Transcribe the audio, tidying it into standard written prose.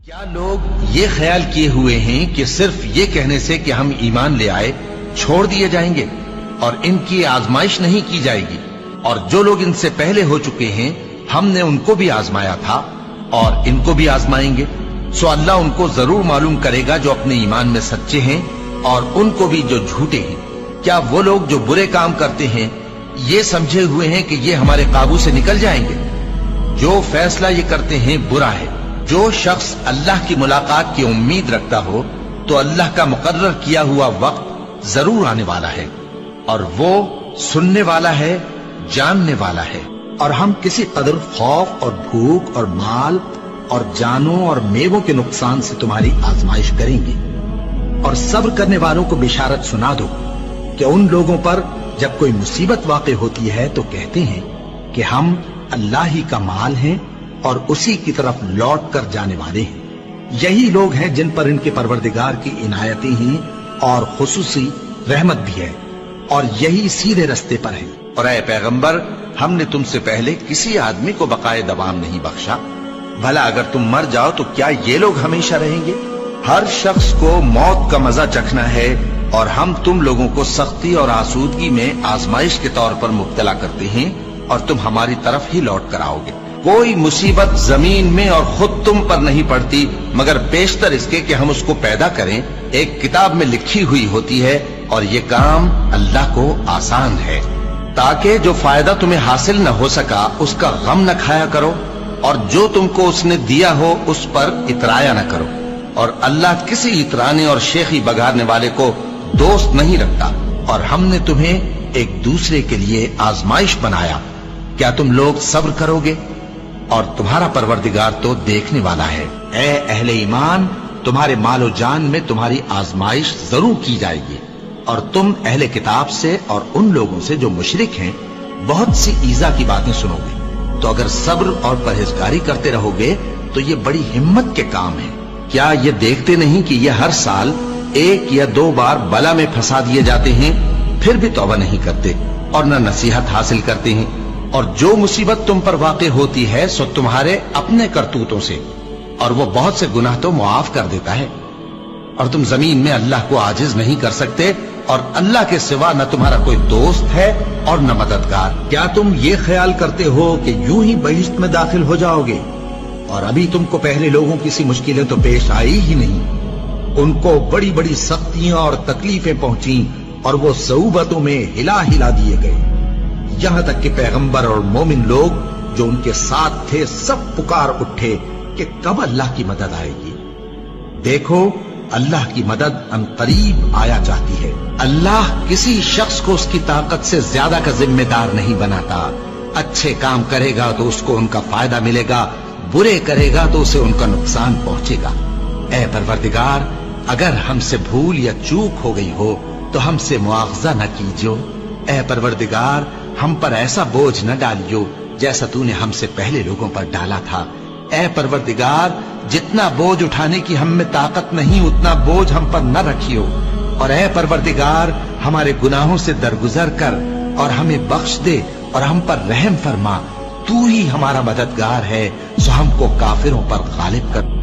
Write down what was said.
کیا لوگ یہ خیال کیے ہوئے ہیں کہ صرف یہ کہنے سے کہ ہم ایمان لے آئے چھوڑ دیے جائیں گے اور ان کی آزمائش نہیں کی جائے گی؟ اور جو لوگ ان سے پہلے ہو چکے ہیں ہم نے ان کو بھی آزمایا تھا اور ان کو بھی آزمائیں گے، سو اللہ ان کو ضرور معلوم کرے گا جو اپنے ایمان میں سچے ہیں اور ان کو بھی جو جھوٹے ہیں۔ کیا وہ لوگ جو برے کام کرتے ہیں یہ سمجھے ہوئے ہیں کہ یہ ہمارے قابو سے نکل جائیں گے؟ جو فیصلہ یہ کرتے ہیں برا ہے۔ جو شخص اللہ کی ملاقات کی امید رکھتا ہو تو اللہ کا مقرر کیا ہوا وقت ضرور آنے والا ہے، اور وہ سننے والا ہے، جاننے والا ہے۔ اور ہم کسی قدر خوف اور بھوک اور مال اور جانوں اور میووں کے نقصان سے تمہاری آزمائش کریں گے، اور صبر کرنے والوں کو بشارت سنا دو کہ ان لوگوں پر جب کوئی مصیبت واقع ہوتی ہے تو کہتے ہیں کہ ہم اللہ ہی کا مال ہیں اور اسی کی طرف لوٹ کر جانے والے ہیں۔ یہی لوگ ہیں جن پر ان کے پروردگار کی عنایتیں ہیں اور خصوصی رحمت بھی ہے، اور یہی سیدھے رستے پر ہیں۔ اور اے پیغمبر، ہم نے تم سے پہلے کسی آدمی کو بقائے دوام نہیں بخشا، بھلا اگر تم مر جاؤ تو کیا یہ لوگ ہمیشہ رہیں گے؟ ہر شخص کو موت کا مزہ چکھنا ہے، اور ہم تم لوگوں کو سختی اور آسودگی میں آزمائش کے طور پر مبتلا کرتے ہیں، اور تم ہماری طرف ہی لوٹ کر آؤ گے۔ کوئی مصیبت زمین میں اور خود تم پر نہیں پڑتی مگر بیشتر اس کے کہ ہم اس کو پیدا کریں ایک کتاب میں لکھی ہوئی ہوتی ہے، اور یہ کام اللہ کو آسان ہے، تاکہ جو فائدہ تمہیں حاصل نہ ہو سکا اس کا غم نہ کھایا کرو، اور جو تم کو اس نے دیا ہو اس پر اترایا نہ کرو۔ اور اللہ کسی اترانے اور شیخی بگاڑنے والے کو دوست نہیں رکھتا۔ اور ہم نے تمہیں ایک دوسرے کے لیے آزمائش بنایا، کیا تم لوگ صبر کرو گے؟ اور تمہارا پروردگار تو دیکھنے والا ہے۔ اے اہل ایمان، تمہارے مال و جان میں تمہاری آزمائش ضرور کی جائے گی، اور تم اہل کتاب سے اور ان لوگوں سے جو مشرک ہیں بہت سی ایذا کی باتیں سنو گے، تو اگر صبر اور پرہیزگاری کرتے رہو گے تو یہ بڑی ہمت کے کام ہے۔ کیا یہ دیکھتے نہیں کہ یہ ہر سال 1 یا 2 بار بلا میں پھنسا دیے جاتے ہیں، پھر بھی توبہ نہیں کرتے اور نہ نصیحت حاصل کرتے ہیں؟ اور جو مصیبت تم پر واقع ہوتی ہے سو تمہارے اپنے کرتوتوں سے، اور وہ بہت سے گناہ تو معاف کر دیتا ہے۔ اور تم زمین میں اللہ کو عاجز نہیں کر سکتے، اور اللہ کے سوا نہ تمہارا کوئی دوست ہے اور نہ مددگار۔ کیا تم یہ خیال کرتے ہو کہ یوں ہی بہشت میں داخل ہو جاؤ گے، اور ابھی تم کو پہلے لوگوں کی سی مشکلیں تو پیش آئی ہی نہیں؟ ان کو بڑی بڑی سختیاں اور تکلیفیں پہنچیں، اور وہ صعوبتوں میں ہلا ہلا دیے گئے، یہاں تک کہ پیغمبر اور مومن لوگ جو ان کے ساتھ تھے سب پکار اٹھے کہ کب اللہ کی مدد آئے گی۔ دیکھو، اللہ کی مدد ان قریب آیا چاہتی ہے۔ اللہ کسی شخص کو اس کی طاقت سے زیادہ کا ذمہ دار نہیں بناتا۔ اچھے کام کرے گا تو اس کو ان کا فائدہ ملے گا، برے کرے گا تو اسے ان کا نقصان پہنچے گا۔ اے پروردگار، اگر ہم سے بھول یا چوک ہو گئی ہو تو ہم سے مواخذہ نہ کیجو۔ اے پروردگار، ہم پر ایسا بوجھ نہ ڈالیو جیسا تو نے ہم سے پہلے لوگوں پر ڈالا تھا۔ اے پروردگار، جتنا بوجھ اٹھانے کی ہم میں طاقت نہیں اتنا بوجھ ہم پر نہ رکھیو، اور اے پروردگار ہمارے گناہوں سے درگزر کر اور ہمیں بخش دے اور ہم پر رحم فرما۔ تو ہی ہمارا مددگار ہے، سو ہم کو کافروں پر غالب کر۔